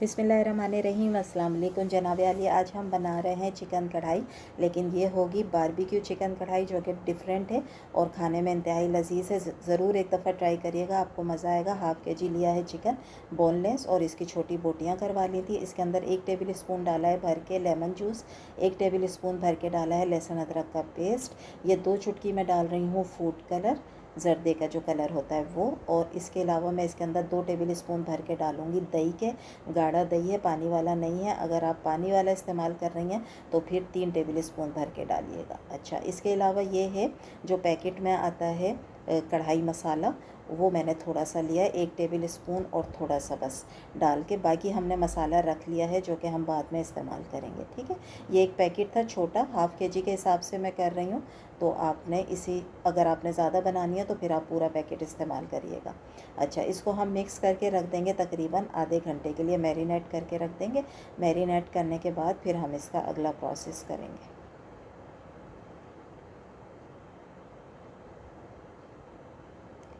बिस्मिल्लाहिर्रहमानिर्रहीम। अस्सलाम वालेकुम जनाब आली। आज हम बना रहे हैं चिकन कढ़ाई, लेकिन ये होगी बारबेक्यू चिकन कढ़ाई जो कि डिफरेंट है और खाने में इंतहाई लजीज़ है। ज़रूर एक दफ़ा ट्राई करिएगा, आपको मज़ा आएगा। हाफ़ के जी लिया है चिकन बोनलेस और इसकी छोटी बोटियाँ करवा ली थी। इसके अंदर 1 टेबल स्पून डाला है भर के लेमन जूस, 1 टेबल स्पून भर के डाला है लहसुन अदरक का पेस्ट। ये 2 चुटकी मैं डाल रही हूँ फूड कलर, जर्दे का जो कलर होता है वो। और इसके अलावा मैं इसके अंदर 2 टेबल स्पून भर के डालूँगी दही के। गाढ़ा दही है, पानी वाला नहीं है। अगर आप पानी वाला इस्तेमाल कर रही हैं तो फिर 3 टेबल स्पून भर के डालिएगा। अच्छा, इसके अलावा ये है जो पैकेट में आता है कढ़ाई मसाला, वो मैंने थोड़ा सा लिया है, 1 टेबल स्पून और थोड़ा सा बस डाल के। बाकी हमने मसाला रख लिया है जो कि हम बाद में इस्तेमाल करेंगे, ठीक है। ये एक पैकेट था छोटा, हाफ़ के जी के हिसाब से मैं कर रही हूँ। तो आपने इसी, अगर आपने ज़्यादा बनानी है तो फिर आप पूरा पैकेट इस्तेमाल करिएगा। अच्छा, इसको हम मिक्स करके रख देंगे तकरीबन आधे घंटे के लिए, मैरिनेट करके रख देंगे। मैरिनेट करने के बाद फिर हम इसका अगला प्रोसेस करेंगे।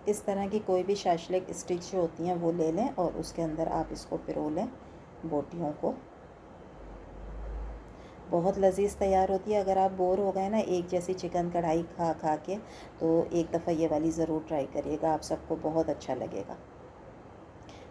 इस तरह की कोई भी शाशलिक स्टिक्स जो होती हैं वो ले लें और उसके अंदर आप इसको पिरो लें बोटियों को। बहुत लजीज़ तैयार होती है। अगर आप बोर हो गए ना एक जैसी चिकन कढ़ाई खा खा के, तो एक दफ़ा ये वाली ज़रूर ट्राई करिएगा, आप सबको बहुत अच्छा लगेगा।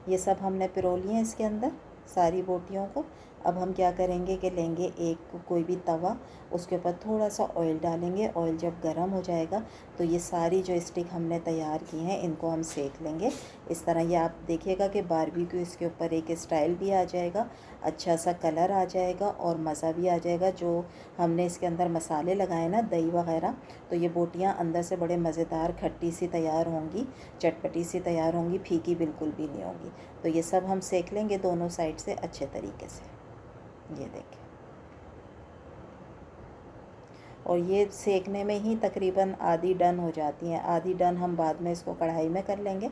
ये सब हमने पिरो लिए हैं इसके अंदर सारी बोटियों को। अब हम क्या करेंगे कि लेंगे एक कोई भी तवा, उसके ऊपर थोड़ा सा ऑयल डालेंगे। ऑयल जब गर्म हो जाएगा तो ये सारी जो स्टिक हमने तैयार की हैं इनको हम सेक लेंगे। इस तरह ये आप देखिएगा कि बारबेक्यू इसके ऊपर एक स्टाइल भी आ जाएगा, अच्छा सा कलर आ जाएगा और मज़ा भी आ जाएगा। जो हमने इसके अंदर मसाले लगाए ना, दही वगैरह, तो ये बोटियाँ अंदर से बड़े मज़ेदार खट्टी सी तैयार होंगी, चटपटी सी तैयार होंगी, फीकी बिल्कुल भी नहीं होंगी। तो ये सब हम सेक लेंगे दोनों साइड से अच्छे तरीके से। ये देखें, और ये सेकने में ही तकरीबन आधी डन हो जाती हैं। आधी डन हम बाद में इसको कढ़ाई में कर लेंगे।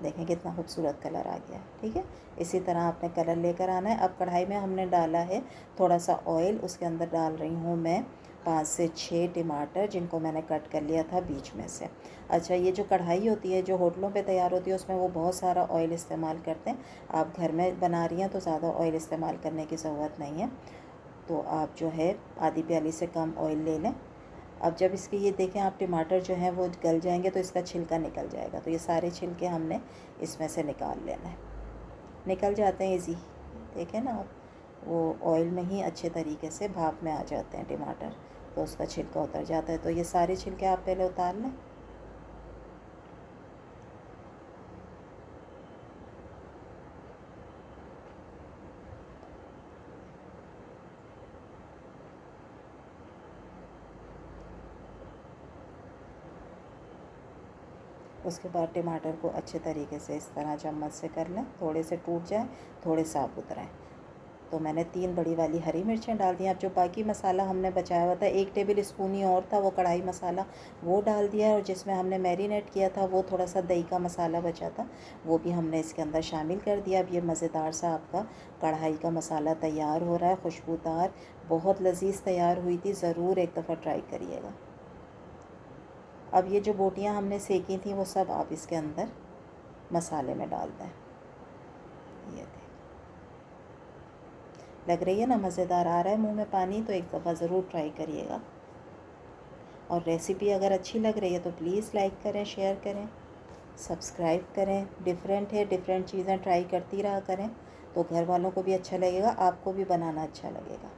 देखें कितना खूबसूरत कलर आ गया है, ठीक है। इसी तरह आपने कलर लेकर आना है। अब कढ़ाई में हमने डाला है थोड़ा सा ऑयल, उसके अंदर डाल रही हूँ मैं 5 से 6 टमाटर, जिनको मैंने कट कर लिया था बीच में से। अच्छा, ये जो कढ़ाई होती है जो होटलों पे तैयार होती है उसमें वो बहुत सारा ऑयल इस्तेमाल करते हैं। आप घर में बना रही हैं तो ज़्यादा ऑयल इस्तेमाल करने की ज़रूरत नहीं है। तो आप जो है आधी प्याली से कम ऑयल ले लें। अब जब इसके ये देखें आप टमाटर जो हैं वो गल जाएंगे तो इसका छिलका निकल जाएगा। तो ये सारे छिलके हमने इसमें से निकाल लेना है। निकल जाते हैं इजी, देखें ना आप, वो ऑयल में ही अच्छे तरीके से भाप में आ जाते हैं टमाटर, तो उसका छिलका उतर जाता है। तो ये सारे छिलके आप पहले उतार लें। उसके बाद टमाटर को अच्छे तरीके से इस तरह चम्मच से कर लें, थोड़े से टूट जाए, थोड़े साबुत रहें। तो मैंने 3 बड़ी वाली हरी मिर्चें डाल दी। अब जो बाकी मसाला हमने बचाया हुआ था, 1 टेबल स्पून ही और था वो कढ़ाई मसाला, वो डाल दिया है। और जिसमें हमने मैरिनेट किया था वो थोड़ा सा दही का मसाला बचा था, वो भी हमने इसके अंदर शामिल कर दिया। अब ये मज़ेदार सा आपका कढ़ाई का मसाला तैयार हो रहा है, खुशबूदार, बहुत लजीज़ तैयार हुई थी। ज़रूर एक दफ़ा ट्राई करिएगा। अब ये जो बोटियाँ हमने सेकी थी वो सब आप इसके अंदर मसाले में डाल दें। ये देख, लग रही है ना मज़ेदार, आ रहा है मुंह में पानी। तो एक दफ़ा ज़रूर ट्राई करिएगा। और रेसिपी अगर अच्छी लग रही है तो प्लीज़ लाइक करें, शेयर करें, सब्सक्राइब करें। डिफरेंट है, डिफरेंट चीज़ें ट्राई करती रहा करें, तो घर वालों को भी अच्छा लगेगा, आपको भी बनाना अच्छा लगेगा।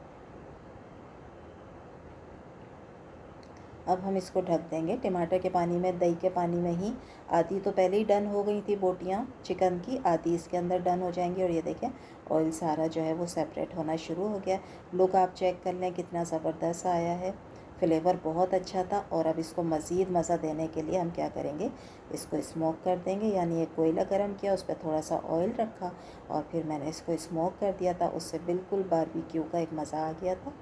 अब हम इसको ढक देंगे। टमाटर के पानी में, दही के पानी में ही आधी तो पहले ही डन हो गई थी बोटियाँ चिकन की, आधी इसके अंदर डन हो जाएंगी। और ये देखें ऑयल सारा जो है वो सेपरेट होना शुरू हो गया। लुक आप चेक कर लें कितना ज़बरदस्त आया है, फ्लेवर बहुत अच्छा था। और अब इसको मज़ीद मज़ा देने के लिए हम क्या करेंगे, इसको स्मोक कर देंगे। यानी एक कोयला गर्म किया, उस पर थोड़ा सा ऑयल रखा और फिर मैंने इसको स्मोक कर दिया था। उससे बिल्कुल बारबेक्यू का एक मज़ा आ गया था।